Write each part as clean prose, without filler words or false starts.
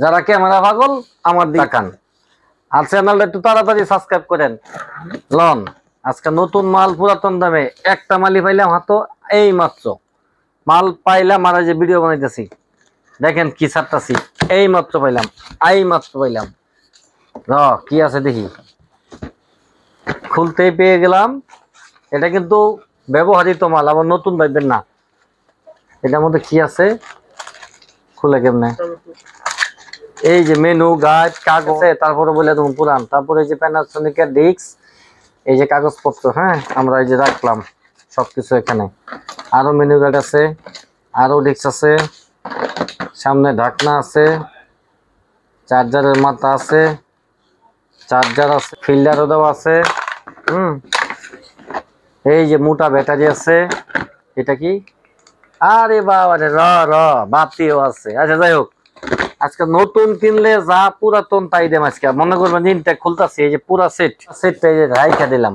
যারা ক্যামেরা পাগল আমার দেখান, আর চ্যানেলটা একটু তাড়াতাড়ি সাবস্ক্রাইব করেন। লন আজকে নতুন মাল পুরাতন দামে একটা মালই পাইলাম, হাতো এই মাত্র মাল পাইলাম। আর যে ভিডিও বানাইতেছি দেখেন কি ছাড়তাছি, এই মাত্র পাইলাম, কি আছে দেখি, খুলতেই পেয়ে গেলাম। এটা কিন্তু ব্যবহারিত মাল, আবার নতুন পাইবেন না। এটার মধ্যে কি আছে খুলে কেমনে, এই যে মেনু গাইড কাগজ, তারপরে বলে তুমি পুরান, তারপরে এই যে প্যানাসোনিকের ডিস্ক, এই যে কাগজপত্র, হ্যাঁ আমরা এই যে রাখলাম সবকিছু এখানে। আরো মেনু গাইড আছে, আরো ডিস্ক আছে, সামনে ঢাকনা আছে, চার্জারের মাথা আছে, চার্জার আছে, ফিল্টারও দেওয়া আছে। এই যে মোটা ব্যাটারি আছে, এটা কি, আরে বাবা রে, বাতিও আছে। আচ্ছা যাই হোক, আজকে নতুন কিনলে যা পুরাতন তাই দেম। আজকে মনে করবেন ইনটেক খুলতেছি, এই যে পুরা সেটটা এই যে রাইখা দিলাম।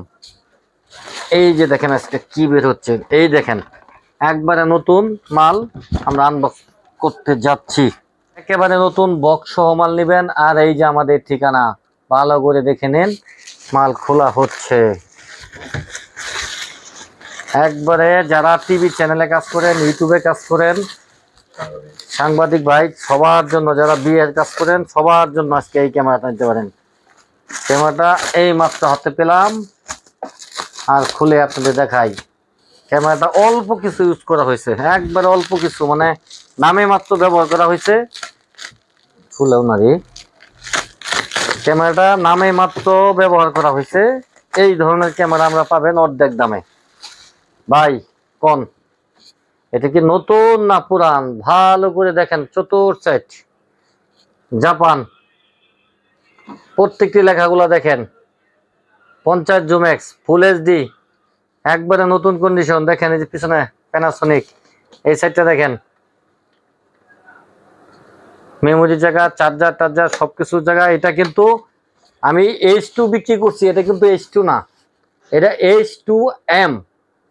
এই যে দেখেন আজকে কি বের হচ্ছে, এই দেখেন একবারে নতুন মাল আমরা আনবক্স করতে যাচ্ছি। একেবারে নতুন বক্স সহ মাল নেবেন। আর এই যে আমাদের ঠিকানা ভালো করে দেখে নেন, মাল খোলা হচ্ছে। একবারে যারা টিভি চ্যানেলে কাজ করেন, ইউটিউবে কাজ করেন, সাংবাদিক ভাই সবার জন্য, যারা বিয়ের কাজ করেন সবার জন্য আজকে এই ক্যামেরাটা নিতে পারেন। ক্যামেরাটা এই মাত্র হাতে পেলাম, আর খুলে আপনাদের দেখাই। ক্যামেরাটা অল্প কিছু ইউজ করা হয়েছে, একবারে অল্প কিছু, মানে নামে মাত্র ব্যবহার করা হয়েছে। খুলেও না রে, ক্যামেরাটা নামে মাত্র ব্যবহার করা হয়েছে। এই ধরনের ক্যামেরা আমরা পাবেন অর্ধেক দামে। ভাই কোন এটা কি নতুন না পুরান, ভালো করে দেখেন। চতুর সাইড জাপান, প্রত্যেকটি লেখাগুলো দেখেন। 50 জুম এক্স ফুল এইচডি, একবারে নতুন কন্ডিশন। দেখেন এই যে পিছনে প্যানাসোনিক, এই সাইডটা দেখেন মেমোরি জায়গা, চার্জার সবকিছু জায়গা। এটা কিন্তু আমি H2 বিক্রি করছি, এটা কিন্তু H2 না, এটা H2M।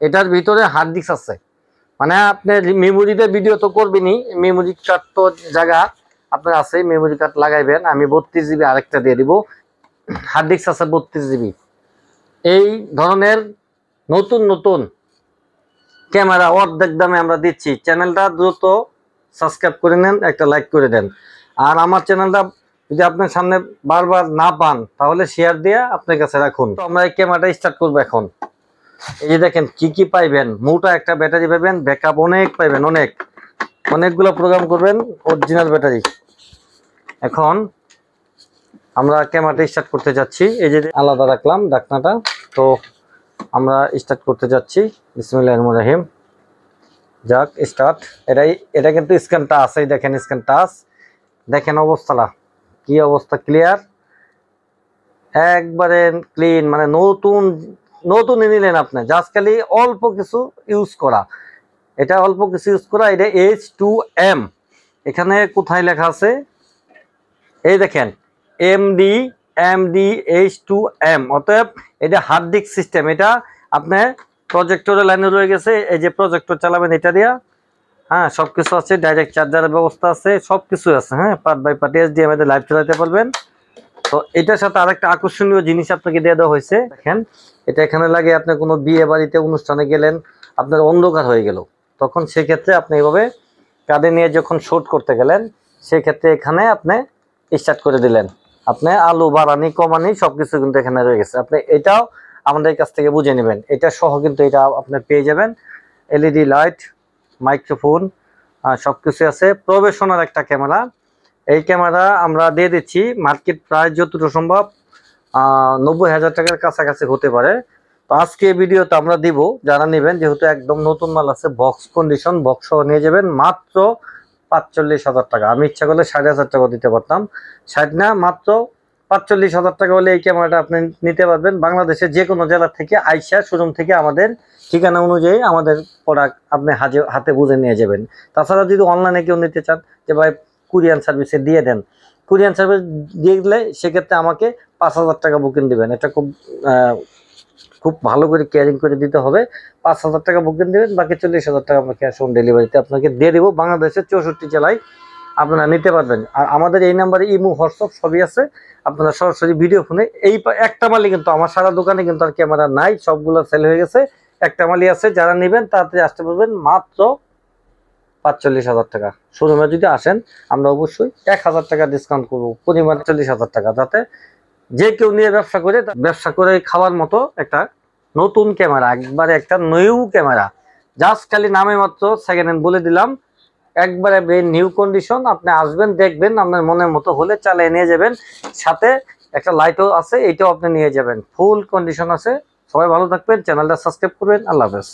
এটার ভিতরে হার্ড ডিস্ক আছে, মানে আপনি মেমোরিতে ভিডিও তো করবেনই, মেমোরি কার্ড তো জায়গা আপনার আছে, মেমোরি কার্ড লাগাইবেন। আমি 32 জিবি আরেকটা দিয়ে দিব, হার্ড ডিস্ক আছে 32 জিবি। এই ধরনের নতুন নতুন ক্যামেরা অর্ধেক দামে আমরা দিচ্ছি। চ্যানেলটা দ্রুত সাবস্ক্রাইব করে নেন, একটা লাইক করে দেন। আর আমার চ্যানেলটা যদি আপনার সামনে বারবার না পান, তাহলে শেয়ার দিয়ে আপনার কাছে রাখুন। তো আমরা এই ক্যামেরাটা স্টার্ট করবো এখন। এই যে দেখেন কি কি পাইবেন, মোটা একটা ব্যাটারি পাইবেন, ব্যাকআপ অনেক পাইবেন, অনেকগুলো প্রোগ্রাম করবেন, অরিজিনাল ব্যাটারি। এখন আমরা ক্যামেরাটা স্টার্ট করতে যাচ্ছি। এই যে আলাদা রাখলাম ঢাকনাটা, তো আমরা স্টার্ট করতে যাচ্ছি। বিসমিল্লাহির রহমানির রহিম, যাক স্টার্ট। এটা কিন্তু স্ক্যানটা আছে, দেখেন স্ক্যান টাচ, দেখেন অবস্থাটা কি অবস্থা, ক্লিয়ার একবারে ক্লিন, মানে নতুন নিলেন আপনি। জাস্ট খালি অল্প কিছু ইউজ করা, এটা অল্প কিছু ইউজ করা। এটা H2M, এখানে কোথায় লেখা আছে এই দেখেন MD H2M, অতএব এটা হার্ড ডিস্ক সিস্টেম। এটা আপনি প্রজেক্টরের লাইনে রয়ে গেছে, এই যে প্রজেক্টর চালাবেন এটা দিয়া, হ্যাঁ সবকিছু আছে, ডাইরেক্ট চার্জারের ব্যবস্থা আছে, সবকিছু আছে। হ্যাঁ পার্ট বাই পার্ট HDMI তে লাইভ চালাতে পারবেন। তো এটার সাথে আরেকটা আকর্ষণীয় জিনিস আপনাকে দিয়ে দেওয়া হয়েছে, দেখেন এটা এখানে লাগে। আপনি কোনো বিয়ে বাড়িতে অনুষ্ঠানে গেলেন, আপনার অন্ধকার হয়ে গেল, তখন সেক্ষেত্রে আপনি এইভাবে কাঁধে নিয়ে যখন শুট করতে গেলেন, সেক্ষেত্রে এখানে আপনি স্টার্ট করে দিলেন। আপনি আলু বাড়ানি কমানি সবকিছু কিন্তু এখানে রয়ে গেছে। আপনি এটাও আমাদের কাছ থেকে বুঝে নেবেন, এটা সহ কিন্তু এটা আপনি পেয়ে যাবেন। LED লাইট, মাইক্রোফোন, সবকিছু আছে। প্রফেশনাল একটা ক্যামেরা। এই ক্যামেরা আমরা দিয়ে দিচ্ছি মার্কেট প্রাইস যতটুকু সম্ভব 90,000 টাকার কাছাকাছি হতে পারে। তো আজকে ভিডিওতে আমরা দিব, যারা নেবেন, যেহেতু একদম নতুন মাল আছে, বক্স কন্ডিশন, বক্স সহ নিয়ে যাবেন মাত্র 45,000 টাকা। আমি ইচ্ছা করলে 5,500 টাকা দিতে পারতাম, 60 না, মাত্র 45,000 টাকা হলে এই ক্যামেরাটা আপনি নিতে পারবেন। বাংলাদেশের যে কোনো জেলা থেকে আইসা শোরুম থেকে আমাদের ঠিকানা অনুযায়ী আমাদের প্রোডাক্ট আপনি হাতে বুঝে নিয়ে যাবেন। তাছাড়া যদি অনলাইনে কেউ নিতে চান, যে ভাই কুরিয়ান সার্ভিসে দিয়ে দেন, কুরিয়ান সার্ভিস দিয়ে দিলে সেক্ষেত্রে আমাকে 5,000 টাকা বুকিং দিবেন। এটা খুব ভালো করে কেয়ারিং করে দিতে হবে। 5,000 টাকা বুকিং দেবেন, বাকি 40,000 টাকা আমরা ক্যাশ অন ডেলিভারিতে আপনাকে দিয়ে দেবো। বাংলাদেশের 64 জেলায় আপনারা নিতে পারবেন। আর আমাদের এই নাম্বারে ইমো, হোয়াটসঅ্যাপ সবই আছে। আপনারা সরাসরি ভিডিও ফোনে এই একটা মালই, কিন্তু আমার সারা দোকানে কিন্তু আর ক্যামেরা নাই, সবগুলো সেল হয়ে গেছে। একটা মালই আছে, যারা নেবেন তাড়াতাড়ি আসতে পারবেন। মাত্র ৪৫,০০০ টাকা। শোরুমে যদি আসেন আমরা অবশ্যই ১,০০০ টাকা ডিসকাউন্ট করবো, পরিমাণ ৪০,০০০ টাকা, যাতে যে কেউ নিয়ে ব্যবসা করে খাওয়ার মতো একটা নতুন ক্যামেরা, একবারে একটা নিউ ক্যামেরা। জাস্ট খালি নামে মাত্র সেকেন্ড হ্যান্ড বলে দিলাম, একবারে নিউ কন্ডিশন। আপনি আসবেন, দেখবেন, আপনার মনের মতো হলে চালিয়ে নিয়ে যাবেন। সাথে একটা লাইটও আছে, এইটাও আপনি নিয়ে যাবেন, ফুল কন্ডিশন আছে। সবাই ভালো থাকবেন, চ্যানেলটা সাবস্ক্রাইব করবেন। আল্লাহ হাফেজ।